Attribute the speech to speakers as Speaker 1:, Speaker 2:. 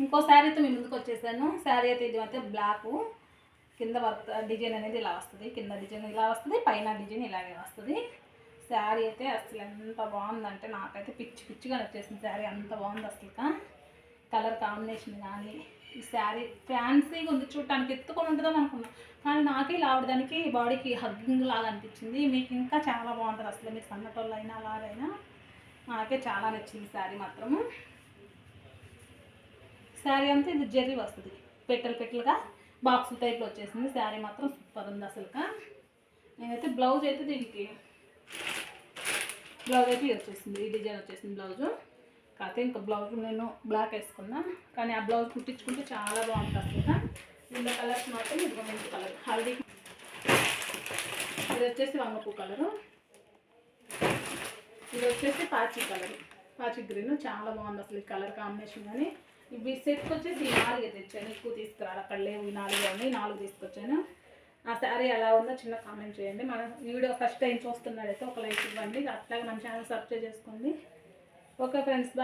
Speaker 1: ఇంకో శారీతో మీ ముందుకు వచ్చేసాను. శారీ అయితే ఇది అయితే బ్లాక్, కింద వర్క్ డిజైన్ అనేది ఇలా వస్తుంది, కింద డిజైన్ ఇలా వస్తుంది, పైన డిజైన్ ఇలాగే వస్తుంది. శారీ అయితే అసలు ఎంత బాగుందంటే నాకైతే పిచ్చి పిచ్చిగా వచ్చేసింది. శారీ అంత బాగుంది అసలు. కలర్ కాంబినేషన్ కానీ ఈ శారీ ఫ్యాన్సీగా ఉంది, చూడటానికి ఎత్తుకొని ఉంటుందని అనుకున్నాను, కానీ నాకే లావడానికి బాడీకి హగ్గింగ్ లాగా అనిపించింది. మీకు ఇంకా చాలా బాగుంటుంది అసలు, మీరు సన్నటోళ్ళు అయినా అలాగైనా. నాకే చాలా నచ్చింది శారీ మాత్రము. శారీ అంతా ఇది జెర్రీ వస్తుంది, పెట్టెలు పెట్టెలుగా బాక్స్ టైప్లో వచ్చేసింది. శారీ మాత్రం సూపర్ ఉంది అసలు. నేనైతే బ్లౌజ్ అయితే దీనికి బ్లౌజ్ అయితే వచ్చేసింది, ఈ డిజైన్ వచ్చేసింది బ్లౌజు. కాకపోతే ఇంకా బ్లౌజ్ నేను బ్లాక్ వేసుకున్నా, కానీ ఆ బ్లౌజ్ కుట్టించుకుంటే చాలా బాగుంటుంది అసలు. ఇందులో కలర్స్ మాత్రం ఇది మంచి కలర్ హల్దీ, ఇది వచ్చేసి వంగపూ కలరు, ఇది వచ్చేసి పాచి కలర్, పాచి గ్రీన్. చాలా బాగుంది అసలు ఈ కలర్ కాంబినేషన్. కానీ ఇవి సెట్కి వచ్చేసి ఈ 4 తెచ్చాను, ఎక్కువ తీసుకురాలి అక్కడ లేవు, ఈ 4 ఉన్నాయి, 4 తీసుకొచ్చాను. ఆ శారీ ఎలా ఉందో చిన్న కామెంట్ చేయండి. మన వీడియో ఫస్ట్ టైం చూస్తున్నారైతే ఒక లైక్ ఇవ్వండి, అట్లాగే మన ఛానల్ సబ్స్క్రైబ్ చేసుకోండి. Okay friends.